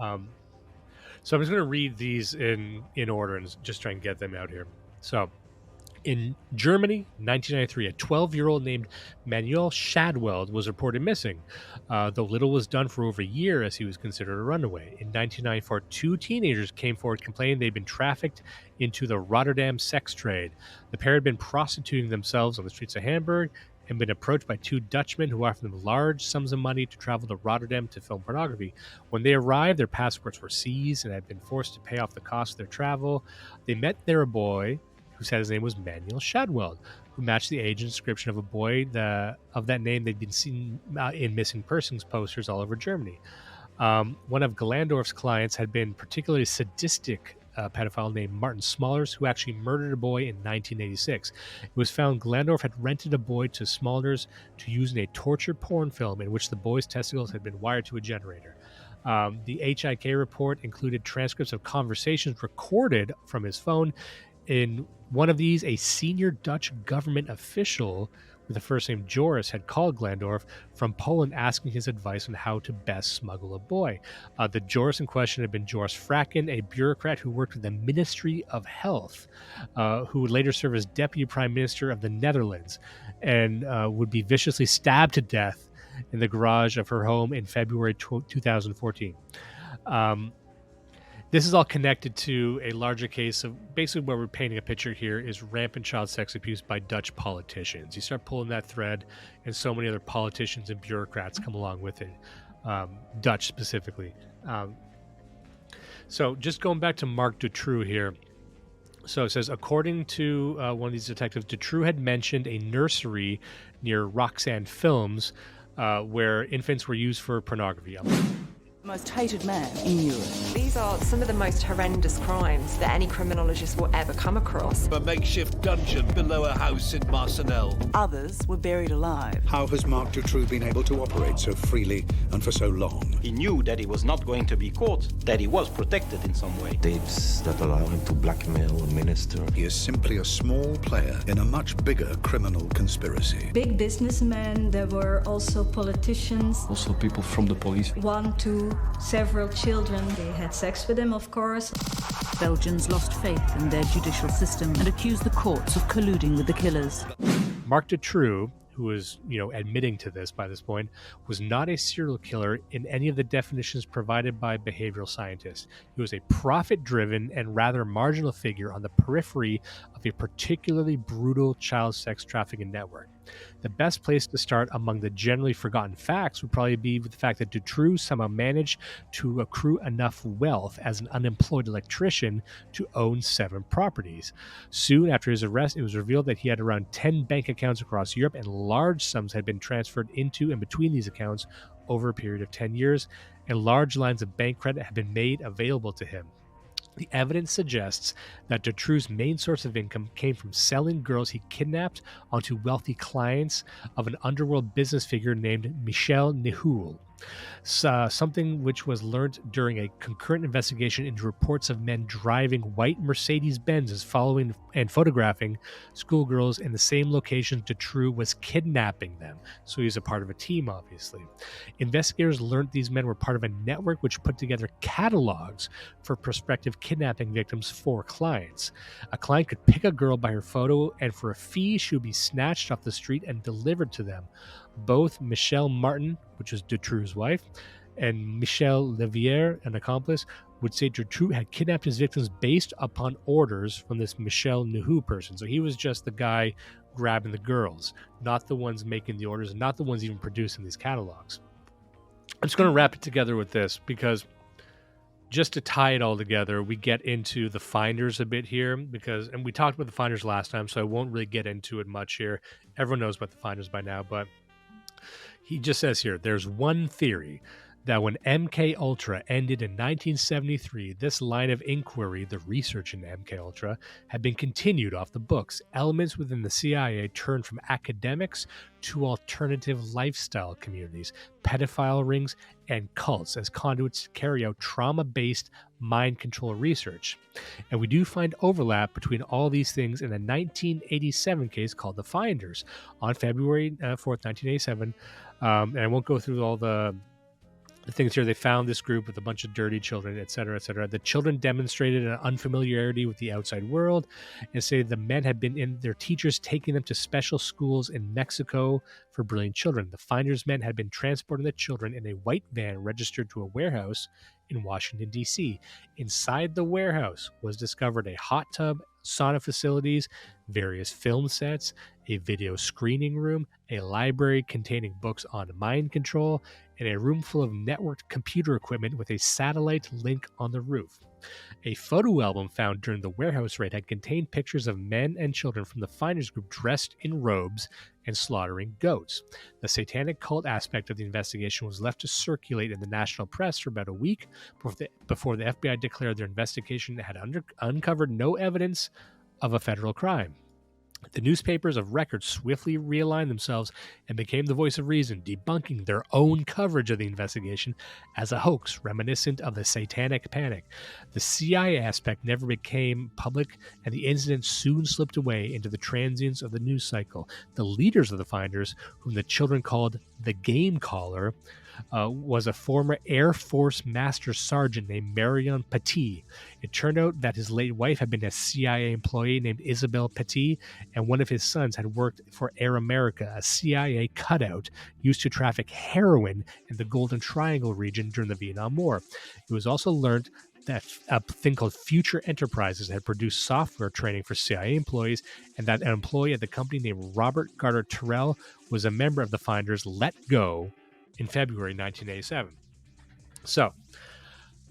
So I'm just going to read these in order and just try and get them out here. So in Germany, 1993, a 12-year-old named Manuel Schadwald was reported missing, though little was done for over a year as he was considered a runaway. In 1994, 2 teenagers came forward complaining they'd been trafficked into the Rotterdam sex trade. The pair had been prostituting themselves on the streets of Hamburg and been approached by 2 Dutchmen who offered them large sums of money to travel to Rotterdam to film pornography. When they arrived, their passports were seized and had been forced to pay off the cost of their travel. They met there a boy who said his name was Manuel Schadwald, who matched the age and description of a boy of that name they'd been seen in missing persons posters all over Germany. One of Glandorf's clients had been particularly sadistic pedophile named Martin Smollers, who actually murdered a boy in 1986. It was found Glandorf had rented a boy to Smollers to use in a torture porn film in which the boy's testicles had been wired to a generator. The HIK report included transcripts of conversations recorded from his phone. In one of these, a senior Dutch government official with the first name Joris had called Glandorf from Poland asking his advice on how to best smuggle a boy. The Joris in question had been Joris Fracken, a bureaucrat who worked with the Ministry of Health, who would later serve as Deputy Prime Minister of the Netherlands and would be viciously stabbed to death in the garage of her home in February 2014. This is all connected to a larger case of basically where we're painting a picture here is rampant child sex abuse by Dutch politicians. You start pulling that thread, and so many other politicians and bureaucrats come along with it, Dutch specifically. So just going back to Marc Dutroux here. So it says, according to one of these detectives, Dutroux had mentioned a nursery near Roxanne Films where infants were used for pornography. Most hated man in Europe. These are some of the most horrendous crimes that any criminologist will ever come across. A makeshift dungeon below a house in Marcinelle. Others were buried alive. How has Marc Dutroux been able to operate so freely and for so long? He knew that he was not going to be caught, that he was protected in some way. Tapes that allow him to blackmail a minister. He is simply a small player in a much bigger criminal conspiracy. Big businessmen, there were also politicians. Also people from the police. 1, 2, several children. They had sex with him, of course. Belgians lost faith in their judicial system and accused the courts of colluding with the killers. Marc Dutroux, who was, admitting to this by this point, was not a serial killer in any of the definitions provided by behavioral scientists. He was a profit-driven and rather marginal figure on the periphery of a particularly brutal child sex trafficking network. The best place to start among the generally forgotten facts would probably be with the fact that Dutroux somehow managed to accrue enough wealth as an unemployed electrician to own 7 properties. Soon after his arrest, it was revealed that he had around 10 bank accounts across Europe, and large sums had been transferred into and between these accounts over a period of 10 years, and large lines of bank credit had been made available to him. The evidence suggests that Dutroux's main source of income came from selling girls he kidnapped onto wealthy clients of an underworld business figure named Michel Nihoul. Something which was learned during a concurrent investigation into reports of men driving white Mercedes-Benzes following and photographing schoolgirls in the same location Dutroux was kidnapping them. So he's a part of a team, obviously. Investigators learned these men were part of a network which put together catalogs for prospective kidnapping victims for clients. A client could pick a girl by her photo, and for a fee, she would be snatched off the street and delivered to them. Both Michelle Martin, which was Dutroux's wife, and Michel Levier, an accomplice, would say Dutroux had kidnapped his victims based upon orders from this Michel Nihoul person. So he was just the guy grabbing the girls, not the ones making the orders, not the ones even producing these catalogs. I'm just going to wrap it together with this, because just to tie it all together, we get into the finders a bit here, and we talked about the finders last time, so I won't really get into it much here. Everyone knows about the finders by now, but he just says here, there's one theory that when MK Ultra ended in 1973, this line of inquiry, the research into MK Ultra, had been continued off the books. Elements within the CIA turned from academics to alternative lifestyle communities, pedophile rings, and cults as conduits to carry out trauma-based mind control research. And we do find overlap between all these things in a 1987 case called The Finders on February 4th, 1987. And I won't go through all the things here. They found this group with a bunch of dirty children, etc., etc. The children demonstrated an unfamiliarity with the outside world and say the men had been in their teachers taking them to special schools in Mexico for brilliant children. The finders men had been transporting the children in a white van registered to a warehouse in Washington, D.C. Inside the warehouse was discovered a hot tub, sauna facilities, various film sets, a video screening room, a library containing books on mind control, and a room full of networked computer equipment with a satellite link on the roof. A photo album found during the warehouse raid had contained pictures of men and children from the finders group dressed in robes and slaughtering goats. The satanic cult aspect of the investigation was left to circulate in the national press for about a week before the FBI declared their investigation had uncovered no evidence of a federal crime. The newspapers of record swiftly realigned themselves and became the voice of reason, debunking their own coverage of the investigation as a hoax reminiscent of the Satanic Panic. The CIA aspect never became public, and the incident soon slipped away into the transience of the news cycle. The leaders of the finders, whom the children called the Game Caller, was a former Air Force Master Sergeant named Marion Petit. It turned out that his late wife had been a CIA employee named Isabel Petit, and one of his sons had worked for Air America, a CIA cutout used to traffic heroin in the Golden Triangle region during the Vietnam War. It was also learned that a thing called Future Enterprises had produced software training for CIA employees, and that an employee at the company named Robert Garter Terrell was a member of the finders let go in February 1987. So,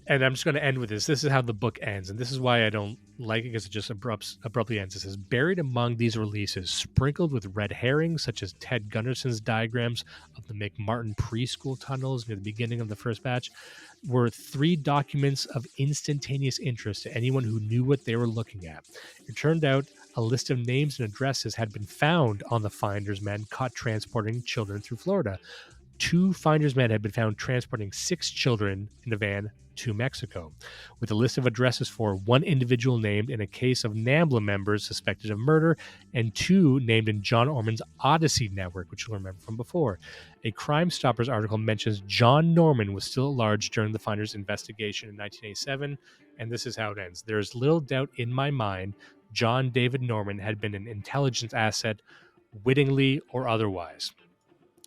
and I'm just going to end with this. This is how the book ends, and this is why I don't like it, because it just abruptly ends. It says, buried among these releases, sprinkled with red herrings, such as Ted Gunderson's diagrams of the McMartin preschool tunnels near the beginning of the first batch, were 3 documents of instantaneous interest to anyone who knew what they were looking at. It turned out a list of names and addresses had been found on the finders men caught transporting children through Florida. 2 finders men had been found transporting 6 children in a van to Mexico, with a list of addresses for 1 individual named in a case of NAMBLA members suspected of murder, and 2 named in John Orman's Odyssey network, which you'll remember from before. A Crime Stoppers article mentions John Norman was still at large during the finders' investigation in 1987, and this is how it ends. There is little doubt in my mind John David Norman had been an intelligence asset, wittingly or otherwise.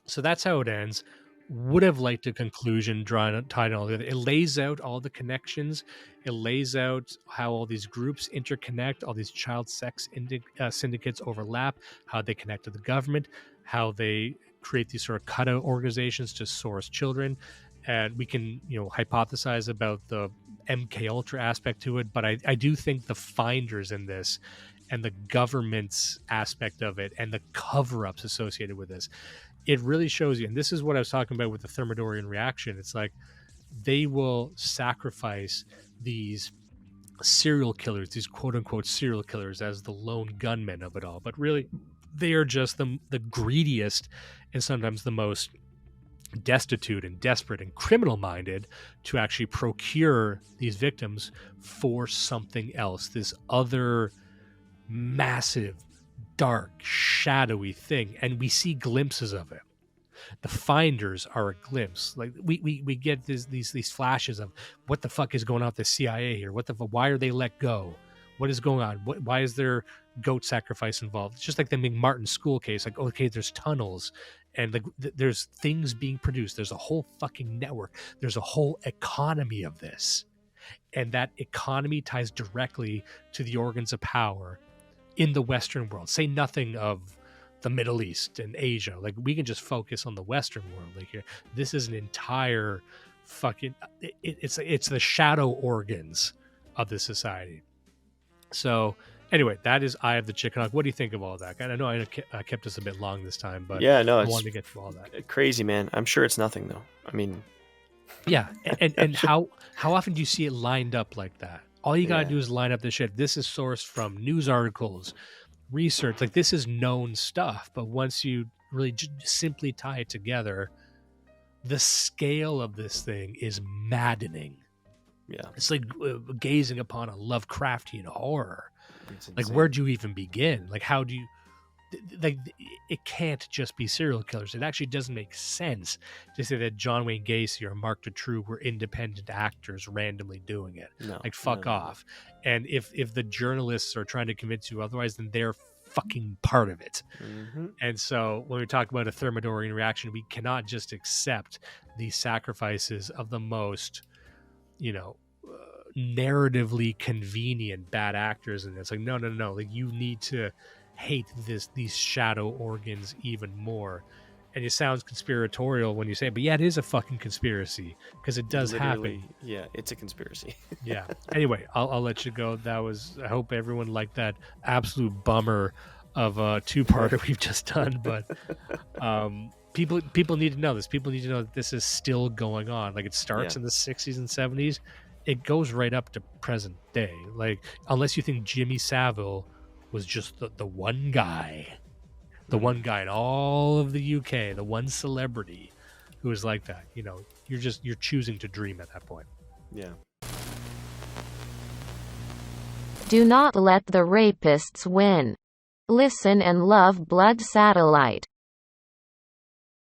So that's how it ends. Would have liked a conclusion tied all together. It lays out all the connections. It lays out how all these groups interconnect, all these child sex syndicates overlap, how they connect to the government, how they create these sort of cutout organizations to source children. And we can, hypothesize about the MK Ultra aspect to it, but I do think the finders in this and the government's aspect of it and the cover-ups associated with this, it really shows you, and this is what I was talking about with the Thermidorian reaction. It's like they will sacrifice these serial killers, these quote-unquote serial killers, as the lone gunmen of it all. But really, they are just the greediest and sometimes the most destitute and desperate and criminal-minded to actually procure these victims for something else, this other massive, dark, shadowy thing, and we see glimpses of it. The finders are a glimpse. Like we get these flashes of what the fuck is going on with the CIA here. Why are they let go? What is going on? Why is there goat sacrifice involved? It's just like the McMartin school case. Like, okay, there's tunnels and there's things being produced. There's a whole fucking network. There's a whole economy of this, and that economy ties directly to the organs of power in the Western world. Say nothing of the Middle East and Asia. Like, we can just focus on the Western world. Like, here, this is an entire fucking. It's the shadow organs of the society. So anyway, that is Eye of the Chickenhawk. What do you think of all that? I know I kept us a bit long this time, but yeah, no, I it's wanted to get through all that. Crazy, man. I'm sure it's nothing though. I mean, yeah, and how often do you see it lined up like that? All you gotta do is line up this shit. This is sourced from news articles, research. Like, this is known stuff. But once you really simply tie it together, the scale of this thing is maddening. Yeah, it's like gazing upon a Lovecraftian horror. Like, where'd you even begin? Like, how do you? Like, it can't just be serial killers. It actually doesn't make sense to say that John Wayne Gacy or Marc Dutroux were independent actors randomly doing it. No, like, fuck off. And if the journalists are trying to convince you otherwise, then they're fucking part of it. Mm-hmm. And so when we talk about a Thermidorian reaction, we cannot just accept these sacrifices of the most, narratively convenient bad actors. And it's like, no. Like, you need to hate these shadow organs even more. And it sounds conspiratorial when you say it, but yeah, it is a fucking conspiracy, because it does happen. Yeah, it's a conspiracy. Yeah. Anyway, I'll let you go. I hope everyone liked that absolute bummer of a two-parter we've just done. But people need to know this. People need to know that this is still going on. Like, it starts in the 60s and 70s. It goes right up to present day. Like, unless you think Jimmy Savile was just the one guy, one guy in all of the UK, the one celebrity who was like that. You're choosing to dream at that point. Yeah. Do not let the rapists win. Listen and love Blood Satellite.